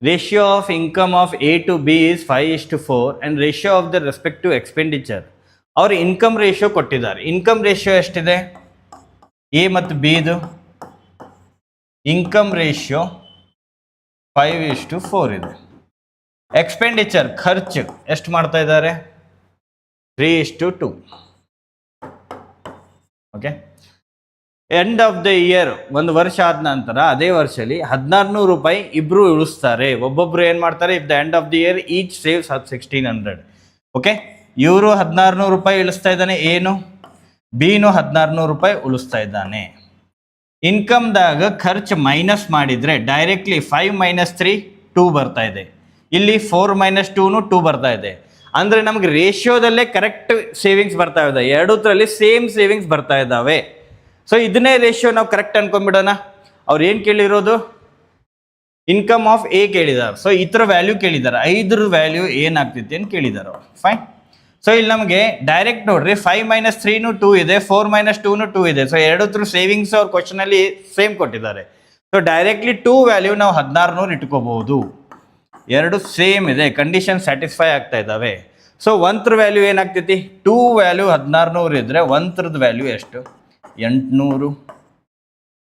Ratio of income of A to B is 5:4 and ratio of the respective expenditure. ಅವರು income ratio ಕೊಟ್ಟಿದ್ದಾರೆ. Income ratio ಎಷ್ಟಿದೆ? A ಮತ್ತು ಬಿದು income ratio 5:4 ಇದೆ. Expenditure ಖರ್ಚು ಎಷ್ಟು ಮಾಡ್ತಾ ಇದ್ದಾರೆ? 3:2. Okay. End of the year, ಒಂದು ವರ್ಷ ಆದ ನಂತರ ಅದೇ ವರ್ಷದಲ್ಲಿ 1600 ರೂಪಾಯಿ ಇಬ್ರು ಉಳಿಸ್ತಾರೆ. ಒಬ್ಬೊಬ್ರು ಏನು ಮಾಡ್ತಾರೆ? If the end of the year each saves 1600. Okay, ಇವರು 1600 ರೂಪಾಯಿ ಉಳಿಸ್ತಾ ಇದ್ದಾನೆ, ಏನು ಬಿನು 1600 ರೂಪಾಯಿ ಉಳಿಸ್ತಾ ಇದ್ದಾನೆ. ಇನ್ಕಮ್ದಾಗ ಖರ್ಚು ಮೈನಸ್ ಮಾಡಿದರೆ ಡೈರೆಕ್ಟ್ಲಿ 5 - 3 2 ಬರ್ತಾ ಇದೆ. ಇಲ್ಲಿ 4 - 2 2 ಬರ್ತಾ ಇದೆ. ಅಂದರೆ ನಮ್ಗೆ ರೇಷಿಯೋದಲ್ಲೇ ಕರೆಕ್ಟ್ ಸೇವಿಂಗ್ಸ್ ಬರ್ತಾ ಇದೆ. ಎರಡೂದ್ರಲ್ಲಿ ಸೇಮ್ ಸೇವಿಂಗ್ಸ್ ಬರ್ತಾ ಇದ್ದಾವೆ. ಸೊ ಇದನ್ನೇ ರೇಷಿಯೋ ನಾವು ಕರೆಕ್ಟ್ ಅನ್ಕೊಂಡ್ಬಿಡೋಣ. ಅವ್ರು ಏನು ಕೇಳಿರೋದು? ಇನ್ಕಮ್ ಆಫ್ ಎ ಕೇಳಿದ್ದಾರೆ. ಸೊ ಇತರ ವ್ಯಾಲ್ಯೂ ಕೇಳಿದ್ದಾರೆ. 5 ವ್ಯಾಲ್ಯೂ ಏನಾಗ್ತೈತಿ ಅಂತ ಕೇಳಿದ್ದಾರೆ ಅವರು. ಫೈನ್. ಸೊ ಇಲ್ಲಿ ನಮಗೆ ಡೈರೆಕ್ಟ್ ನೋಡ್ರಿ, 5 - 3 2 ಇದೆ, 4 - 2 2 ಇದೆ. ಸೊ ಎರಡೂದ್ರ ಸೇವಿಂಗ್ಸ್ ಅವ್ರ ಕ್ವಶನಲ್ಲಿ ಸೇಮ್ ಕೊಟ್ಟಿದ್ದಾರೆ. ಸೊ ಡೈರೆಕ್ಟ್ಲಿ 2 ವ್ಯಾಲ್ಯೂ ನಾವು 1600 ಇಟ್ಕೋಬಹುದು. ಎರಡು ಸೇಮ್ ಇದೆ, ಕಂಡೀಷನ್ ಸ್ಯಾಟಿಸ್ಫೈ ಆಗ್ತಾ ಇದ್ದಾವೆ. ಸೊ 1ರ ವ್ಯಾಲ್ಯೂ ಏನಾಗ್ತೈತಿ? 2 ವ್ಯಾಲ್ಯೂ 1600 ಇದ್ರೆ 1ರದ ವ್ಯಾಲ್ಯೂ ಎಷ್ಟು? 800.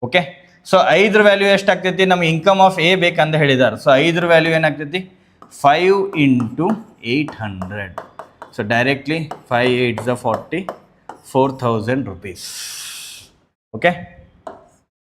ಓಕೆ. ಸೊ 5ರ ವ್ಯಾಲ್ಯೂ ಎಷ್ಟಾಗ್ತೈತಿ? ನಮ್ಗೆ ಇನ್ಕಮ್ ಆಫ್ ಎ ಬೇಕಂತ ಹೇಳಿದ್ದಾರೆ. ಸೊ 5ರ ವ್ಯಾಲ್ಯೂ ಏನಾಗ್ತೈತಿ? 5 × 800. So directly 5 × 8 = 40, 4000 rupees. ಓಕೆ.